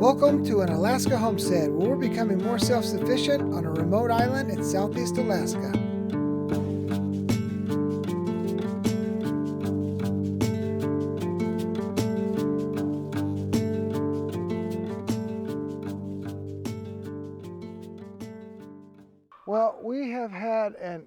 Welcome to an Alaska homestead where we're becoming more self-sufficient on a remote island in southeast Alaska. Well, we have had an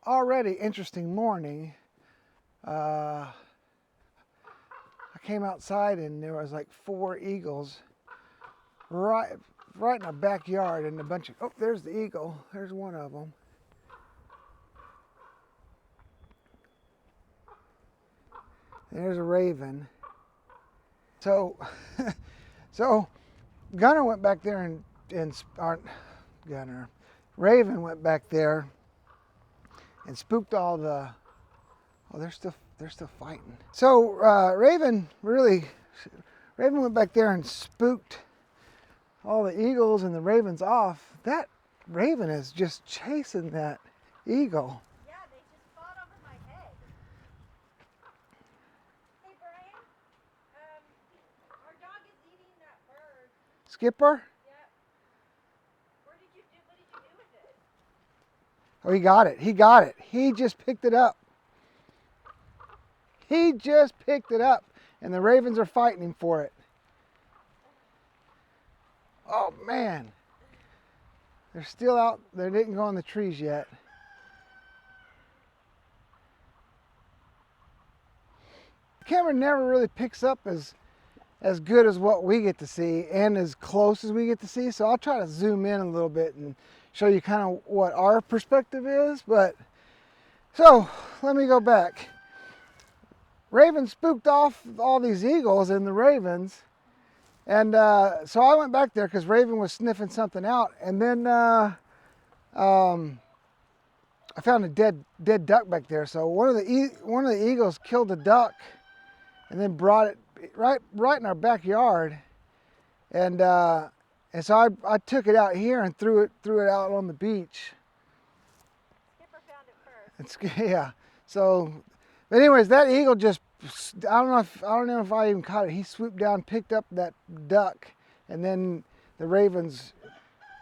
already interesting morning. I came outside and there was like 4 eagles right in our backyard, and a bunch of, oh, there's the eagle. There's one of them. There's a raven. So Gunner went back there Raven went back there and spooked all the, oh, they're still fighting. So Raven went back there and spooked all the eagles and the ravens off. That raven is just chasing that eagle. Yeah, they just fought over my head. Hey Brian, our dog is eating that bird. Skipper? Yeah. What did you do with it? Oh, he got it. He got it. He just picked it up. He just picked it up, and the ravens are fighting him for it. Oh man, they're still out. They didn't go on the trees yet. The camera never really picks up as good as what we get to see and as close as we get to see. So I'll try to zoom in a little bit and show you kind of what our perspective is. But so let me go back. Raven spooked off all these eagles and the ravens. And so I went back there because Raven was sniffing something out, and then I found a dead duck back there. So one of the eagles killed the duck, and then brought it right in our backyard, and so I took it out here and threw it out on the beach. Skipper found it first. Yeah. So, but anyways, that eagle just, I don't know if I even caught it. He swooped down, picked up that duck, and then the ravens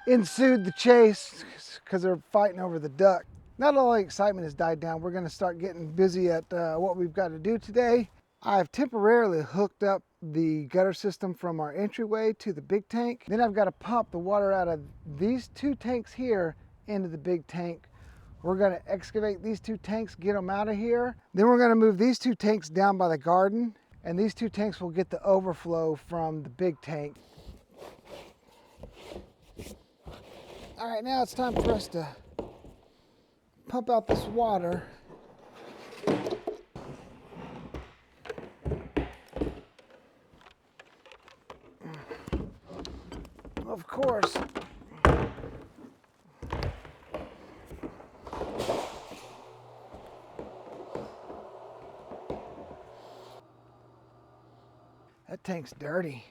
ensued the chase because they're fighting over the duck. Not all the excitement has died down. We're going to start getting busy at what we've got to do today. I've temporarily hooked up the gutter system from our entryway to the big tank. Then I've got to pump the water out of these 2 tanks here into the big tank. We're going to excavate these 2 tanks, get them out of here. Then we're going to move these 2 tanks down by the garden, and these 2 tanks will get the overflow from the big tank. All right, now it's time for us to pump out this water. Of course, that tank's dirty,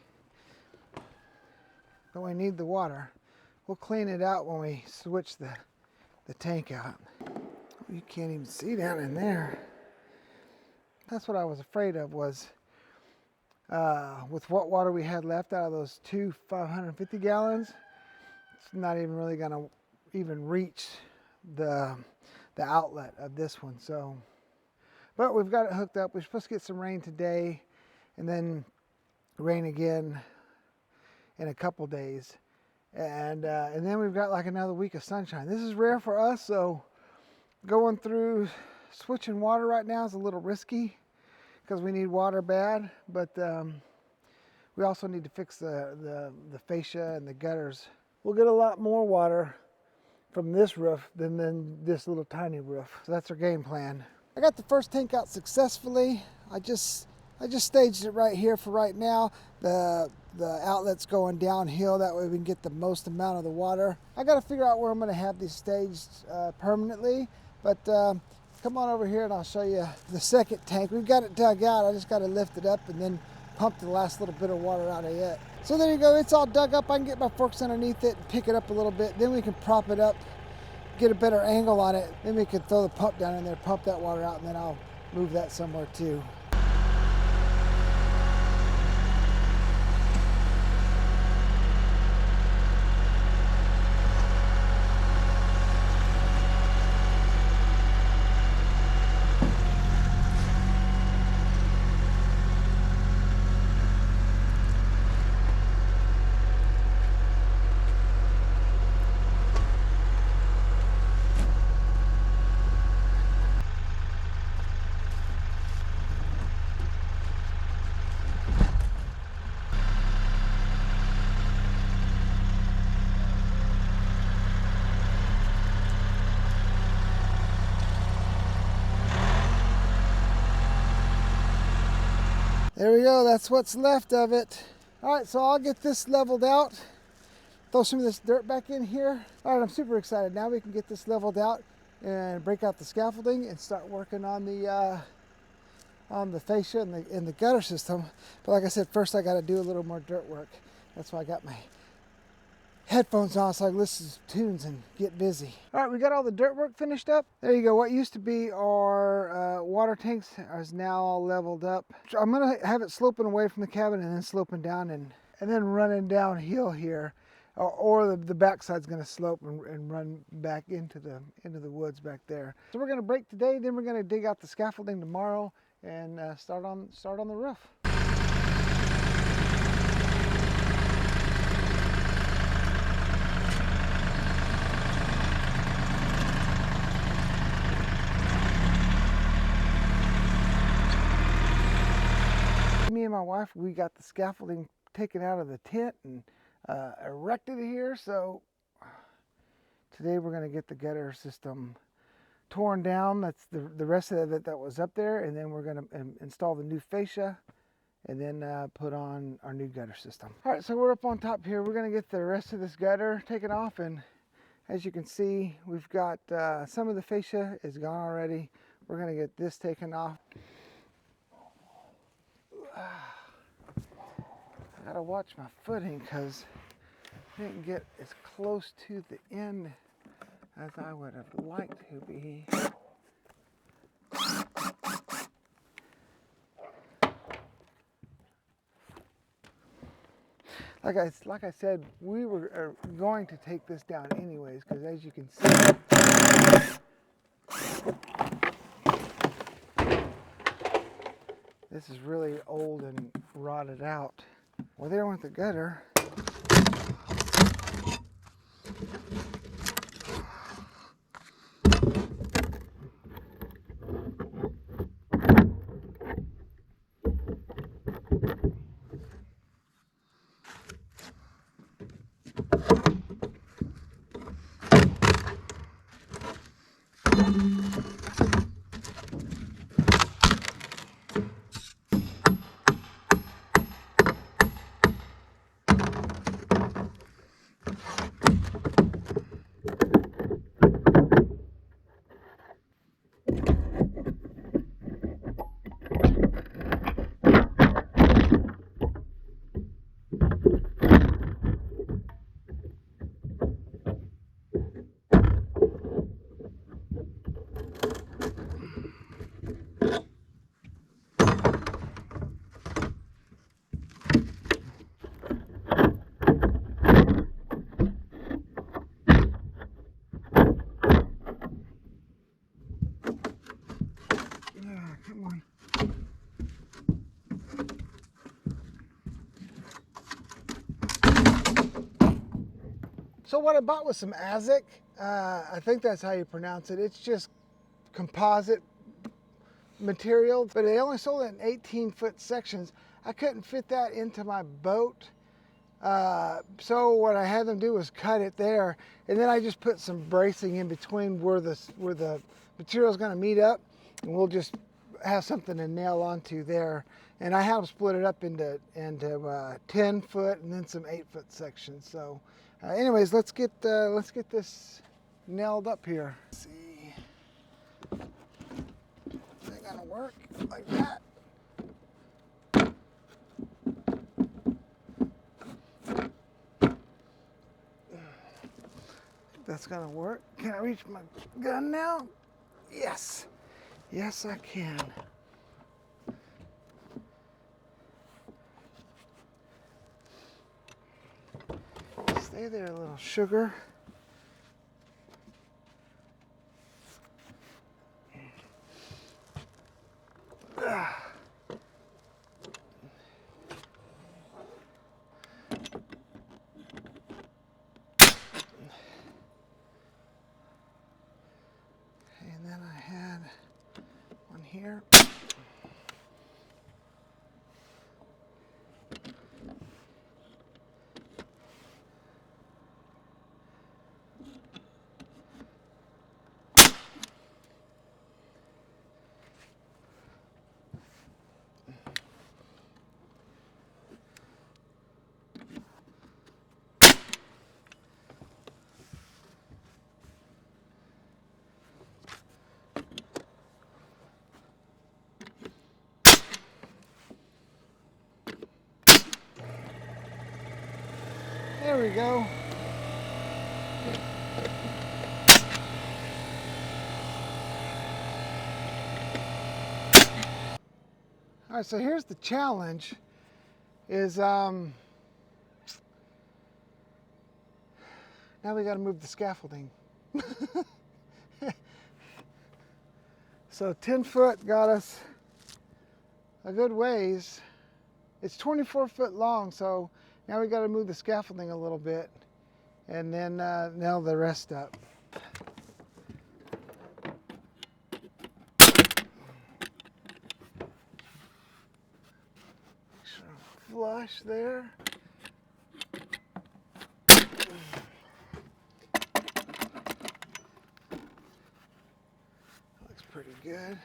but we need the water. We'll clean it out when we switch the tank out. You can't even see down in there. That's what I was afraid of, was with what water we had left out of those 2 550 gallons, it's not even really going to even reach the outlet of this one. So, but we've got it hooked up. We're supposed to get some rain today, and then rain again in a couple days, and then we've got like another week of sunshine. This is rare for us, so going through switching water right now is a little risky because we need water bad, but we also need to fix the fascia and the gutters. We'll get a lot more water from this roof than this little tiny roof. So that's our game plan. I got the first tank out successfully. I just staged it right here for right now. The outlet's going downhill, that way we can get the most amount of the water. I got to figure out where I'm going to have these staged permanently, but come on over here and I'll show you the second tank. We've got it dug out. I just got to lift it up and then pump the last little bit of water out of it. So there you go, it's all dug up. I can get my forks underneath it and pick it up a little bit. Then we can prop it up, get a better angle on it. Then we can throw the pump down in there, pump that water out, and then I'll move that somewhere too. There we go, that's what's left of it. All right, so I'll get this leveled out, throw some of this dirt back in here. All right, I'm super excited. Now we can get this leveled out and break out the scaffolding and start working on the fascia and the gutter system. But like I said, first I got to do a little more dirt work. That's why I got my headphones on so I can listen to tunes and get busy. All right, we got all the dirt work finished up. There you go. What used to be our water tanks is now all leveled up. So I'm gonna have it sloping away from the cabin and then sloping down and then running downhill here. Or the backside's gonna slope and run back into the woods back there. So we're gonna break today, then we're gonna dig out the scaffolding tomorrow and start on the roof. Me and my wife, we got the scaffolding taken out of the tent and erected here. So today we're going to get the gutter system torn down. That's the rest of it that was up there, and then we're going to install the new fascia and then put on our new gutter system. All right, so we're up on top here. We're going to get the rest of this gutter taken off, and as you can see, we've got some of the fascia is gone already. We're going to get this taken off. I gotta watch my footing because I didn't get as close to the end as I would have liked to be. Like I said, we were going to take this down anyways, because as you can see, this is really old and rotted out. Well, there went the gutter. Come on. So what I bought was some Azic. I think that's how you pronounce it. It's just composite material, but they only sold it in 18-foot sections. I couldn't fit that into my boat. So what I had them do was cut it there, and then I just put some bracing in between where the material is going to meet up, and we'll just have something to nail onto there. And I have split it up into 10-foot and then some 8-foot sections. So, anyways, let's get this nailed up here. Let's see, is that gonna work like that? That's gonna work. Can I reach my gun now? Yes. Yes, I can. Stay there, little sugar. And then I had one here. There we go. All right, so here's the challenge is now we got to move the scaffolding. So 10 foot got us a good ways. It's 24 foot long, so now we got to move the scaffolding a little bit and then nail the rest up. Flush there. Looks pretty good.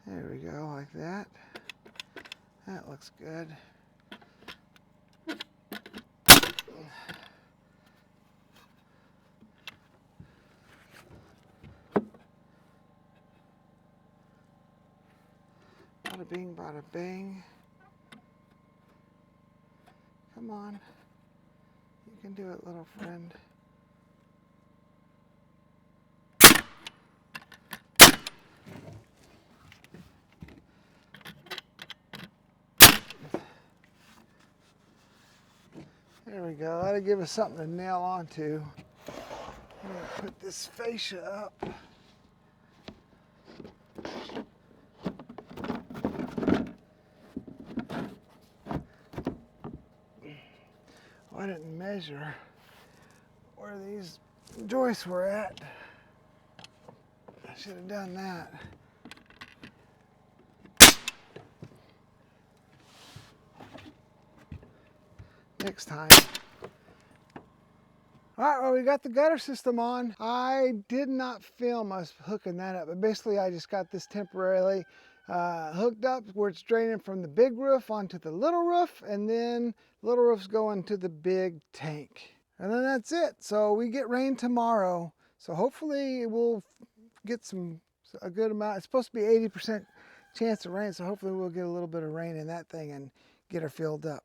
There we go, like that. That looks good. Bada bing, bada bing. Come on. You can do it, little friend. There we go. That'll give us something to nail onto. I'm going to put this fascia up. I didn't measure where these joists were at. I should have done that. Next time. All right, well, we got the gutter system on. I did not film us hooking that up, but basically I just got this temporarily hooked up where it's draining from the big roof onto the little roof, and then the little roof's going to the big tank. And then that's it. So we get rain tomorrow. So hopefully we'll get a good amount. It's supposed to be 80% chance of rain, so hopefully we'll get a little bit of rain in that thing and get her filled up.